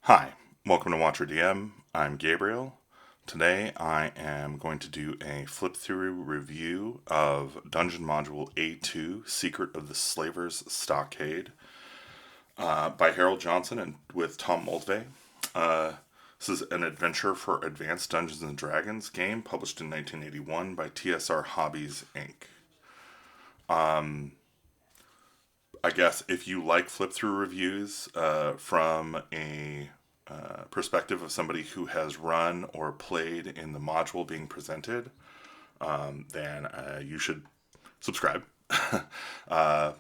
Hi, welcome to Watcher DM. I'm Gabriel. Today I am going to do a flip through review of Dungeon Module A2 Secret of the Slavers Stockade by Harold Johnson and with Tom Moldvay. This is an adventure for Advanced Dungeons and Dragons game published in 1981 by TSR Hobbies Inc. I guess if you like flip through reviews from a perspective of somebody who has run or played in the module being presented, then you should subscribe. uh,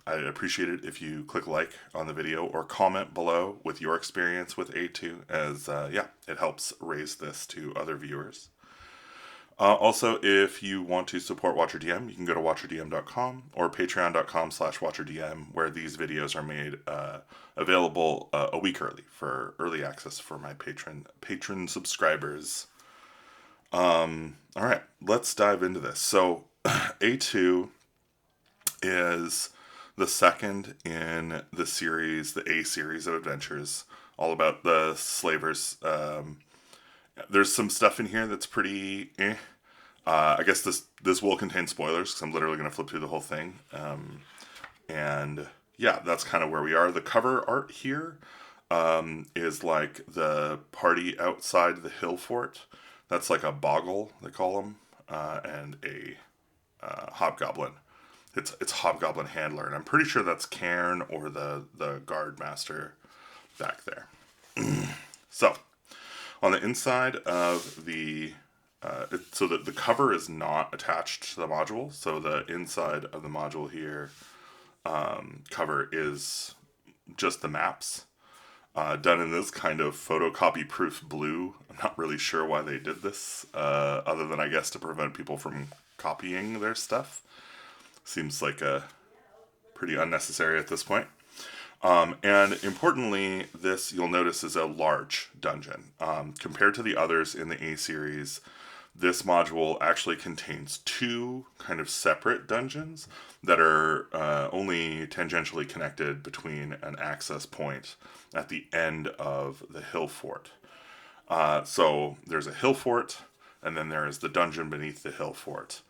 I'd appreciate it if you click like on the video or comment below with your experience with A2, as it helps raise this to other viewers. Also, if you want to support WatcherDM, you can go to watcherdm.com or patreon.com/watcherdm, where these videos are made available a week early for early access for my patron subscribers. All right, let's dive into this. So, A2 is the second in the series, the A series of adventures, all about the slavers. There's some stuff in here that's pretty eh. I guess this will contain spoilers because I'm literally going to flip through the whole thing. And yeah, that's kind of where we are. The cover art here is like the party outside the hill fort. That's like a boggle, they call them, and a hobgoblin. It's hobgoblin handler, and I'm pretty sure that's Cairn or the guard master back there. So on the inside of the so that the cover is not attached to the module, so the inside of the module here cover is just the maps, done in this kind of photocopy proof blue. I'm not really sure why they did this, other than I guess to prevent people from copying their stuff. Seems like a pretty unnecessary at this point. And importantly, this you'll notice is a large dungeon. Compared to the others in the A series, this module actually contains two kind of separate dungeons that are only tangentially connected between an access point at the end of the hill fort. So there's a hill fort, and then there is the dungeon beneath the hill fort.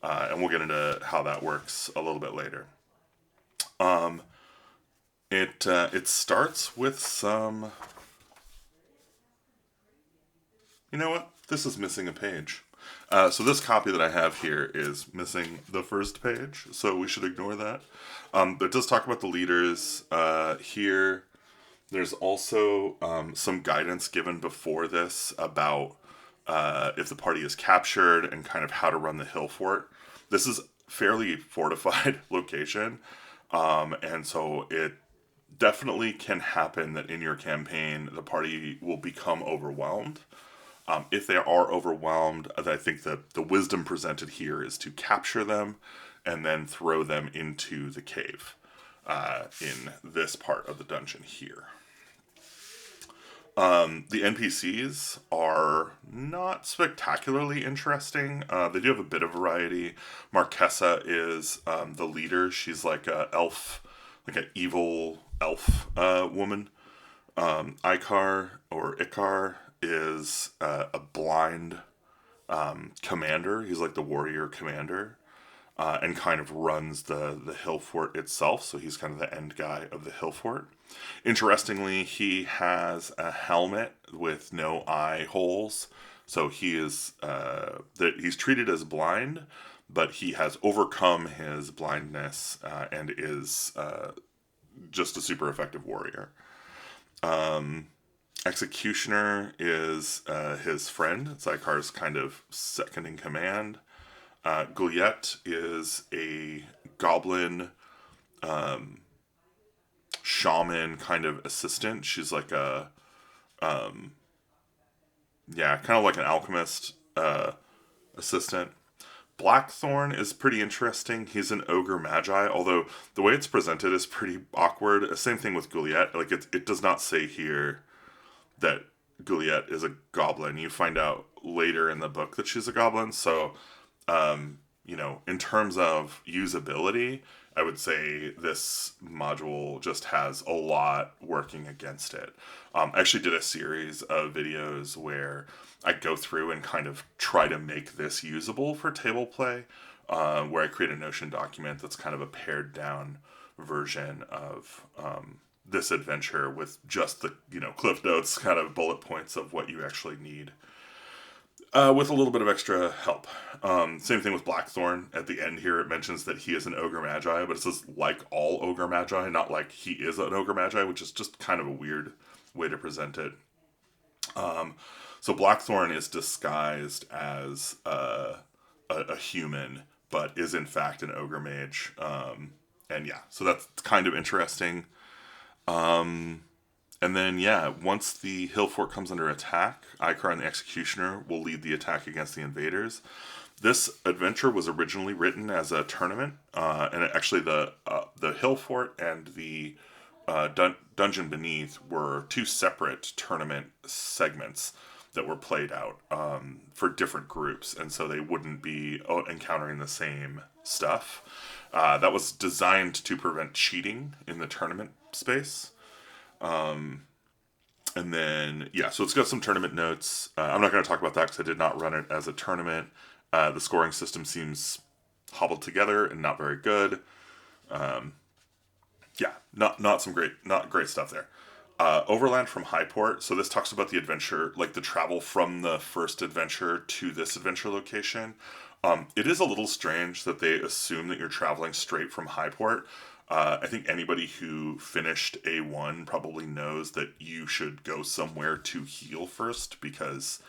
And we'll get into how that works a little bit later. It starts with some. You know what? This is missing a page. So this copy that I have here is missing the first page, so we should ignore that. But it does talk about the leaders here. There's also some guidance given before this about if the party is captured and kind of how to run the hill fort. This is fairly fortified location, and so it definitely can happen that in your campaign the party will become overwhelmed. If they are overwhelmed, I think that the wisdom presented here is to capture them and then throw them into the cave in this part of the dungeon here. The NPCs are not spectacularly interesting. They do have a bit of variety. Marquesa is the leader. She's like a elf, like an evil elf woman. Icar is a blind commander. He's like the warrior commander, and kind of runs the hill fort itself. So he's kind of the end guy of the hill fort. Interestingly, he has a helmet with no eye holes. So he is he's treated as blind, but he has overcome his blindness and is just a super effective warrior. Executioner is his friend. Zykar's kind of second in command. Gouliette is a goblin shaman kind of assistant. She's like a kind of like an alchemist assistant. Blackthorn is pretty interesting. He's an ogre magi, although the way it's presented is pretty awkward. Same thing with Gouliette. Like it does not say here that Gouliette is a goblin. You find out later in the book that she's a goblin. So, in terms of usability, I would say this module just has a lot working against it. I actually did a series of videos where I go through and kind of try to make this usable for table play, where I create a Notion document that's kind of a pared down version of this adventure with just the cliff notes, kind of bullet points of what you actually need, with a little bit of extra help. Same thing with Blackthorn. At the end here, it mentions that he is an ogre magi, but it says like all ogre magi, not like he is an ogre magi, which is just kind of a weird way to present it. So Blackthorn is disguised as a human, but is in fact an ogre mage. And yeah, so that's kind of interesting. And then, yeah, once the hill fort comes under attack, Icar and the Executioner will lead the attack against the invaders. This adventure was originally written as a tournament, and actually the hill fort and the dungeon beneath were two separate tournament segments that were played out for different groups, and so they wouldn't be encountering the same stuff. That was designed to prevent cheating in the tournament space. And then, yeah, so it's got some tournament notes. I'm not going to talk about that because I did not run it as a tournament. The scoring system seems hobbled together and not very good. Yeah, not great stuff there. Overland from Highport. So this talks about the adventure, like the travel from the first adventure to this adventure location. It is a little strange that they assume that you're traveling straight from Highport. I think anybody who finished A1 probably knows that you should go somewhere to heal first, because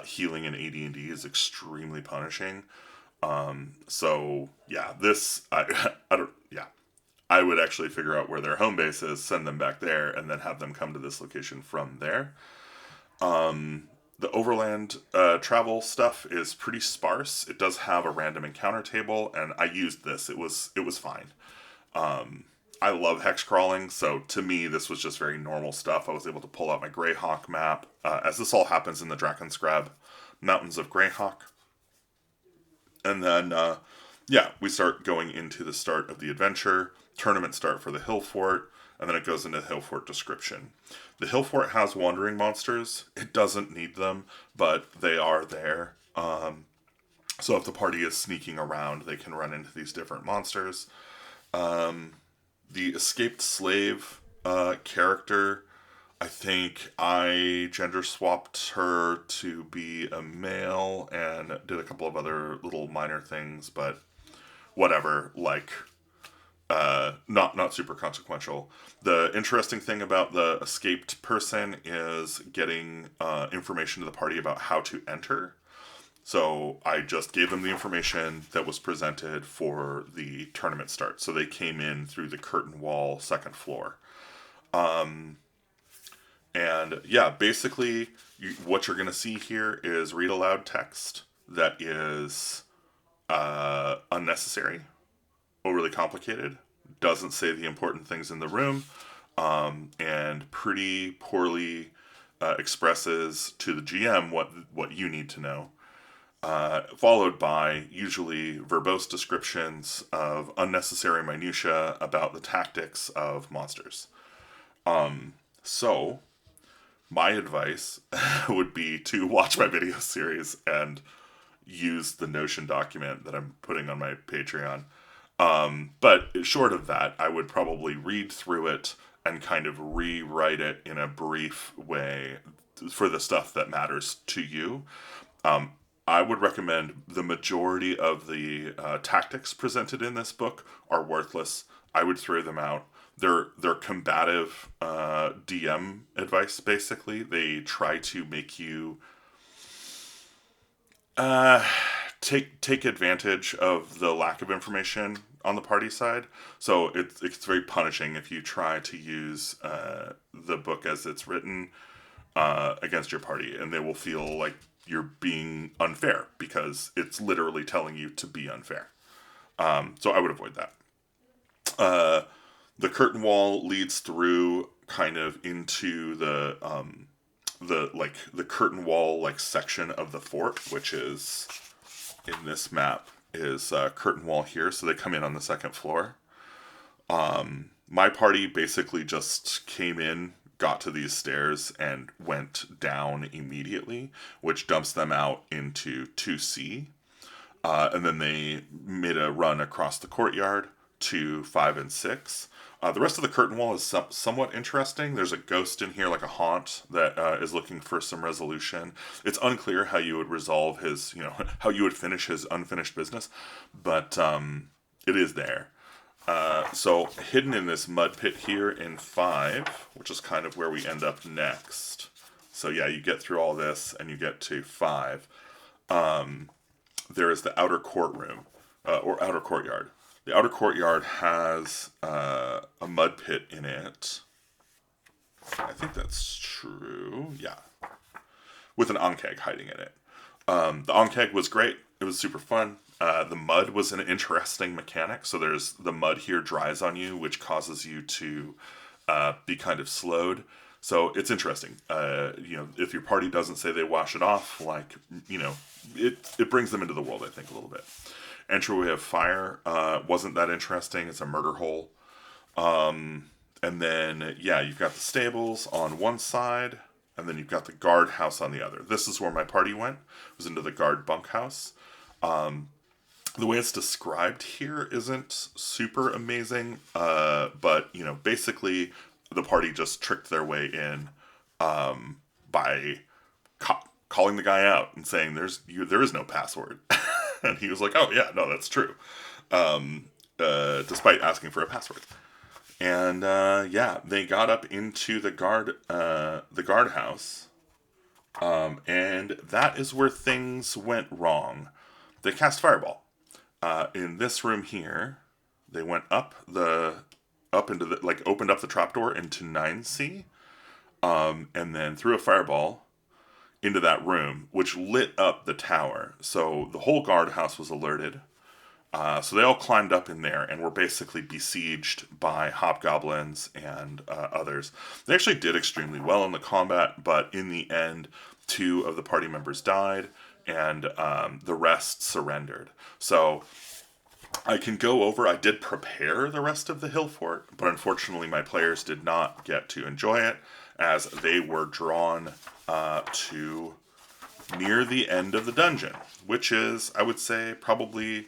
healing in AD&D is extremely punishing. So yeah, I would actually figure out where their home base is, send them back there, and then have them come to this location from there. The overland travel stuff is pretty sparse. It does have a random encounter table, and I used this. It was fine. I love hex crawling, so to me this was just very normal stuff. I was able to pull out my Greyhawk map, as this all happens in the Drakenskrab Mountains of Greyhawk. And then, yeah, we start going into the start of the adventure. Tournament start for the hill fort, and then it goes into the hill fort description. The hill fort has wandering monsters. It doesn't need them, but they are there. So if the party is sneaking around, they can run into these different monsters. The escaped slave character, I think I gender swapped her to be a male and did a couple of other little minor things, but whatever, like, not super consequential. The interesting thing about the escaped person is getting information to the party about how to enter. So I just gave them the information that was presented for the tournament start. So they came in through the curtain wall second floor. And yeah, basically what you're going to see here is read aloud text that is unnecessary, overly complicated, doesn't say the important things in the room, and pretty poorly expresses to the GM what you need to know. Followed by usually verbose descriptions of unnecessary minutia about the tactics of monsters. So, my advice would be to watch my video series and use the Notion document that I'm putting on my Patreon. But short of that, I would probably read through it and kind of rewrite it in a brief way for the stuff that matters to you. I would recommend the majority of the tactics presented in this book are worthless. I would throw them out. They're combative DM advice, basically. They try to make you take advantage of the lack of information on the party side. So it's very punishing if you try to use the book as it's written against your party, and they will feel like you're being unfair because it's literally telling you to be unfair. So I would avoid that. The curtain wall leads through kind of into the curtain wall like section of the fort, which is in this map is curtain wall here. So they come in on the second floor. My party basically just came in, got to these stairs, and went down immediately, which dumps them out into 2C. And then they made a run across the courtyard to 5 and 6. The rest of the curtain wall is somewhat interesting. There's a ghost in here, like a haunt, that is looking for some resolution. It's unclear how you would resolve his, how you would finish his unfinished business, but it is there. So hidden in this mud pit here in 5, which is kind of where we end up next. So yeah, you get through all this and you get to 5. There is the outer courtroom, or outer courtyard. The outer courtyard has a mud pit in it. I think that's true. Yeah. With an onkeg hiding in it. The onkeg was great. It was super fun. The mud was an interesting mechanic. So there's the mud here dries on you, which causes you to be kind of slowed. So it's interesting. If your party doesn't say they wash it off, it brings them into the world, I think, a little bit. Entry, we have fire. Wasn't that interesting. It's a murder hole. And then, you've got the stables on one side, and then you've got the guard house on the other. This is where my party went. It was into the guard bunkhouse. The way it's described here isn't super amazing, but, basically the party just tricked their way in by calling the guy out and saying, there is no password. And he was like, oh, yeah, no, that's true. Despite asking for a password. And, they got up into the guardhouse. And that is where things went wrong. They cast Fireball. In this room here, they went opened up the trapdoor into 9C. And then threw a Fireball into that room, which lit up the tower. So the whole guardhouse was alerted. So they all climbed up in there and were basically besieged by hobgoblins and others. They actually did extremely well in the combat, but in the end, 2 of the party members died, and the rest surrendered. So I did prepare the rest of the hill fort, but unfortunately my players did not get to enjoy it, as they were drawn to near the end of the dungeon, which is, I would say, probably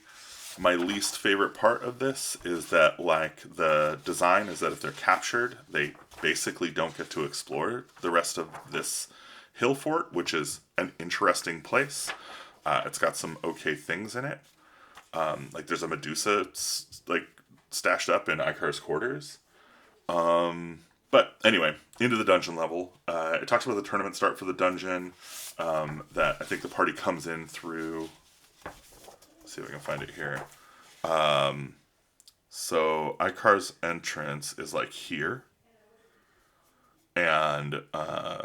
my least favorite part of this. Is that, the design is that if they're captured, they basically don't get to explore the rest of this hill fort, which is an interesting place. It's got some okay things in it. There's a Medusa stashed up in Icar's quarters. But anyway, into the dungeon level. It talks about the tournament start for the dungeon, that I think the party comes in through. Let's see if I can find it here. So Icar's entrance is here. And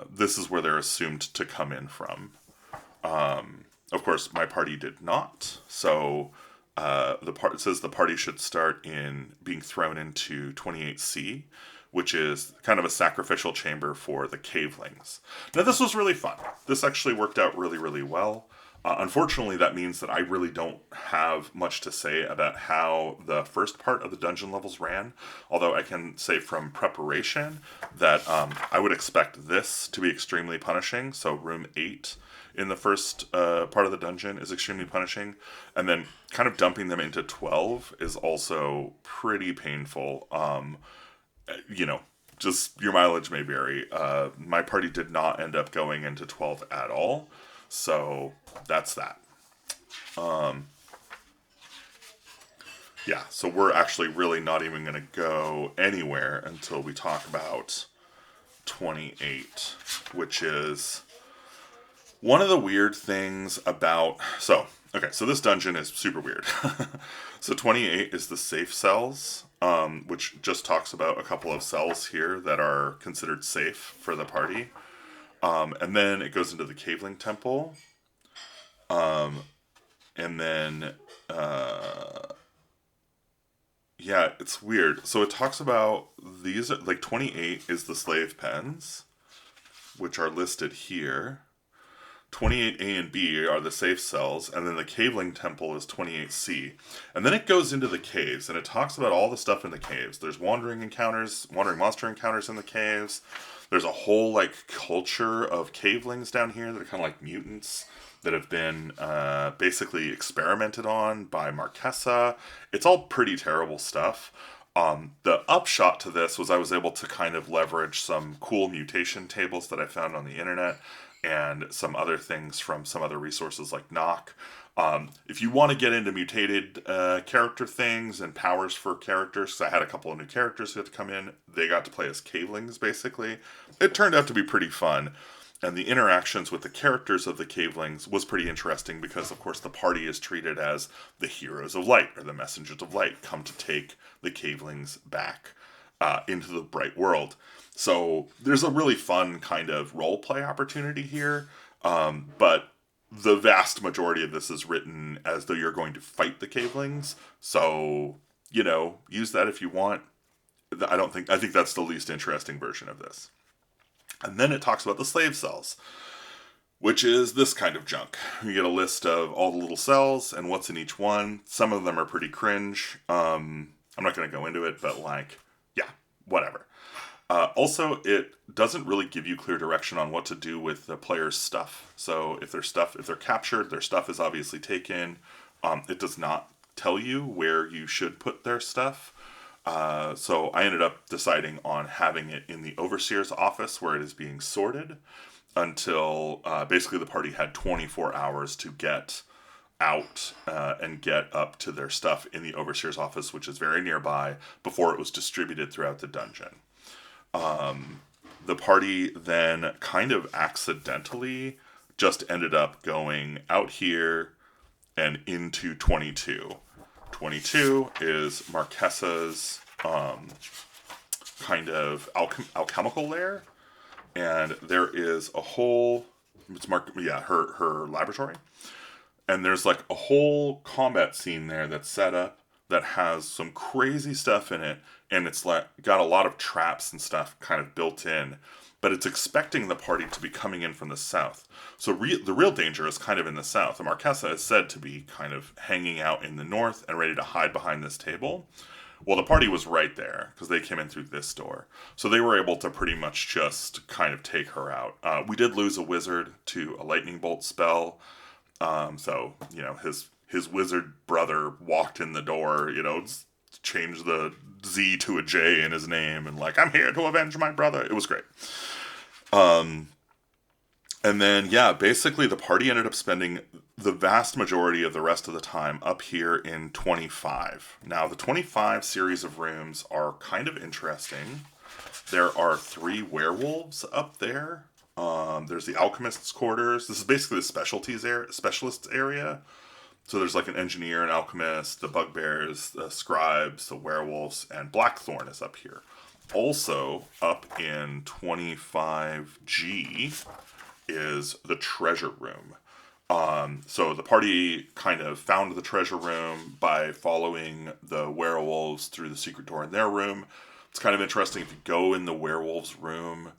this is where they're assumed to come in from. Of course, my party did not. So it says the party should start in being thrown into 28C, which is kind of a sacrificial chamber for the cavelings. Now, this was really fun. This actually worked out really, really well. Unfortunately, that means that I really don't have much to say about how the first part of the dungeon levels ran, although I can say from preparation that I would expect this to be extremely punishing. So room 8 in the first part of the dungeon is extremely punishing, and then kind of dumping them into 12 is also pretty painful. Just your mileage may vary. My party did not end up going into 12 at all. So that's that. So we're actually really not even going to go anywhere until we talk about 28, which is one of the weird things about... So this dungeon is super weird. So 28 is the safe cells, which just talks about a couple of cells here that are considered safe for the party. And then it goes into the Caveling Temple. And then, it's weird. So it talks about these, 28 is the slave pens, which are listed here. 28A and B are the safe cells, and then the Caveling Temple is 28C. And then it goes into the caves, and it talks about all the stuff in the caves. There's wandering monster encounters in the caves. There's a whole, like, culture of cavelings down here that are kind of like mutants that have been basically experimented on by Marquesa. It's all pretty terrible stuff. The upshot to this was I was able to kind of leverage some cool mutation tables that I found on the internet and some other things from some other resources like Knock. If you want to get into mutated character things and powers for characters, 'cause I had a couple of new characters who had to come in, they got to play as Cavelings, basically. It turned out to be pretty fun. And the interactions with the characters of the Cavelings was pretty interesting because, of course, the party is treated as the heroes of light, or the messengers of light, come to take the Cavelings back into the bright world. So there's a really fun kind of role play opportunity here, but the vast majority of this is written as though you're going to fight the Cavelings. So, use that if you want. I think that's the least interesting version of this. And then it talks about the slave cells, which is this kind of junk. You get a list of all the little cells and what's in each one. Some of them are pretty cringe. I'm not going to go into it, but yeah, whatever. Also, it doesn't really give you clear direction on what to do with the player's stuff. So if they're captured, their stuff is obviously taken. It does not tell you where you should put their stuff. So I ended up deciding on having it in the overseer's office where it is being sorted until basically the party had 24 hours to get out and get up to their stuff in the overseer's office, which is very nearby, before it was distributed throughout the dungeon. The party then kind of accidentally just ended up going out here and into 22. 22 is Marquesa's kind of alchemical lair, and there is a whole her laboratory, and there's like a whole combat scene there that's set up that has some crazy stuff in it, and it's like got a lot of traps and stuff kind of built in, but it's expecting the party to be coming in from the south. So the real danger is kind of in the south. And Marquesa is said to be kind of hanging out in the north and ready to hide behind this table. Well, the party was right there because they came in through this door. So they were able to pretty much just kind of take her out. We did lose a wizard to a lightning bolt spell. So, his wizard brother walked in the door, changed the Z to a J in his name and I'm here to avenge my brother. It was great. And then, basically the party ended up spending the vast majority of the rest of the time up here in 25. Now, the 25 series of rooms are kind of interesting. There are 3 werewolves up there. There's the alchemist's quarters. This is basically the specialists area. So there's like an engineer, an alchemist, the bugbears, the scribes, the werewolves, and Blackthorn is up here. Also, up in 25G is the treasure room. So the party kind of found the treasure room by following the werewolves through the secret door in their room. It's kind of interesting. If you go in the werewolves' room,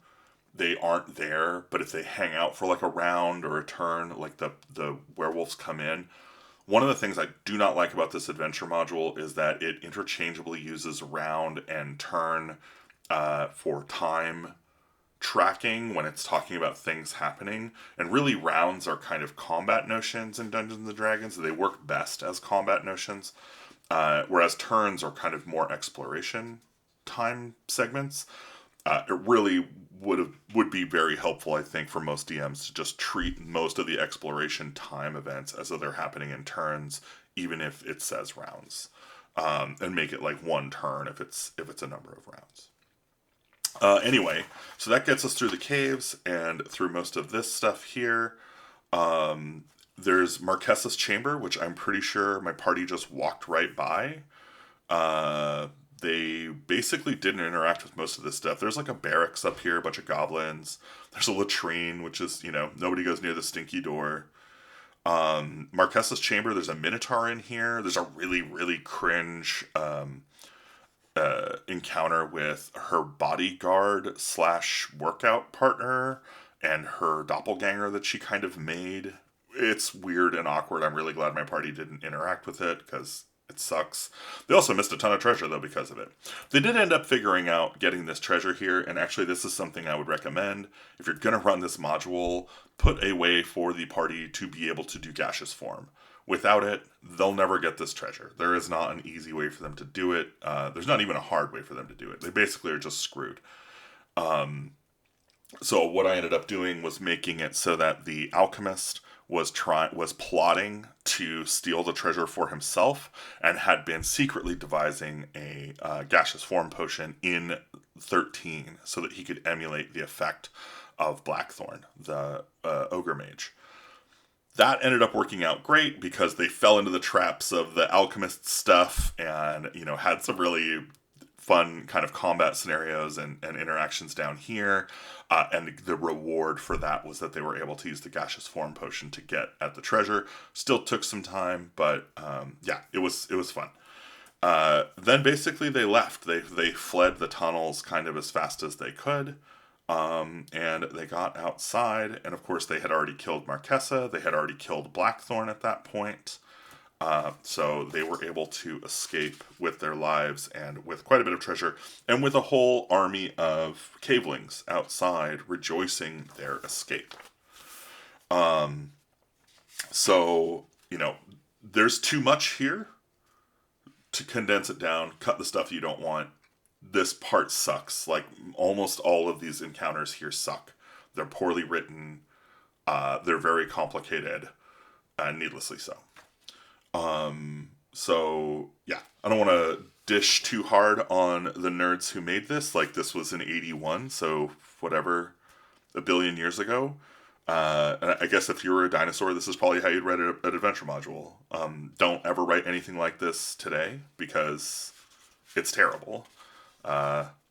they aren't there, but if they hang out for a round or a turn, the werewolves come in. One of the things I do not like about this adventure module is that it interchangeably uses round and turn for time tracking when it's talking about things happening. And really, rounds are kind of combat notions in Dungeons & Dragons. They work best as combat notions, whereas turns are kind of more exploration time segments. It really would be very helpful, I think, for most DMs to just treat most of the exploration time events as though they're happening in turns, even if it says rounds, and make it one turn if it's a number of rounds. Anyway, so that gets us through the caves and through most of this stuff here. There's Marquesa's chamber, which I'm pretty sure my party just walked right by. They basically didn't interact with most of this stuff. There's a barracks up here, a bunch of goblins. There's a latrine, which is, nobody goes near the stinky door. Marquesa's chamber, there's a minotaur in here. There's a really, really cringe encounter with her bodyguard / workout partner and her doppelganger that she kind of made. It's weird and awkward. I'm really glad my party didn't interact with it because it sucks. They also missed a ton of treasure though because of it. They did end up figuring out getting this treasure here, and actually this is something I would recommend. If you're going to run this module, put a way for the party to be able to do gaseous form. Without it, they'll never get this treasure. There is not an easy way for them to do it. There's not even a hard way for them to do it. They basically are just screwed. So what I ended up doing was making it so that the alchemist was plotting to steal the treasure for himself and had been secretly devising a gaseous form potion in 13 so that he could emulate the effect of Blackthorn, the ogre mage. That ended up working out great because they fell into the traps of the alchemist stuff and, had some really fun kind of combat scenarios and interactions down here. And the reward for that was that they were able to use the gaseous form potion to get at the treasure. Still took some time, but it was fun. Then basically they left. They fled the tunnels kind of as fast as they could. And they got outside, and of course they had already killed Marquesa. They had already killed Blackthorn at that point. So they were able to escape with their lives and with quite a bit of treasure, and with a whole army of cavelings outside rejoicing their escape. So, there's too much here to condense it down, cut the stuff you don't want. This part sucks. Like, almost all of these encounters here suck. They're poorly written. They're very complicated, needlessly so. So yeah, I don't want to dish too hard on the nerds who made this. Like, this was in 81, so whatever, a billion years ago. And I guess if you were a dinosaur, this is probably how you'd write an adventure module. Don't ever write anything like this today because it's terrible.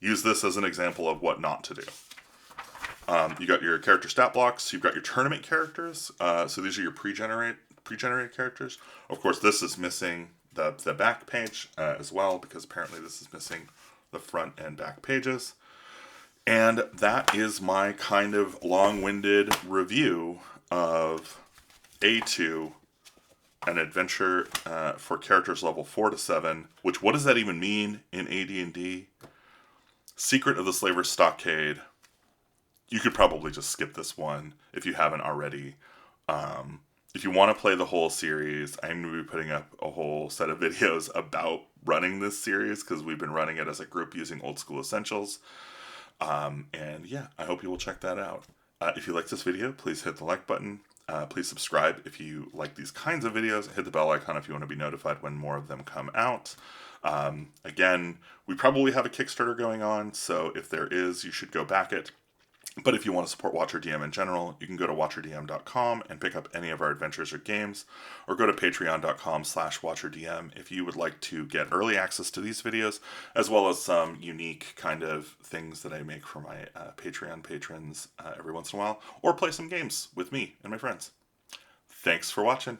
Use this as an example of what not to do. You got your character stat blocks. You've got your tournament characters. So these are your pre-generated characters. Of course, this is missing the back page as well, because apparently this is missing the front and back pages. And that is my kind of long-winded review of A2, an adventure for characters level 4 to 7, which, what does that even mean in AD&D? Secret of the Slavers Stockade. You could probably just skip this one if you haven't already. If you want to play the whole series, I'm going to be putting up a whole set of videos about running this series, because we've been running it as a group using Old School Essentials. And yeah, I hope you will check that out. If you like this video, please hit the like button. Please subscribe if you like these kinds of videos. Hit the bell icon if you want to be notified when more of them come out. Again, we probably have a Kickstarter going on, so if there is, you should go back it. But if you want to support Watcher DM in general, you can go to watcherdm.com and pick up any of our adventures or games, or go to patreon.com/watcherdm if you would like to get early access to these videos, as well as some unique kind of things that I make for my Patreon patrons every once in a while, or play some games with me and my friends. Thanks for watching.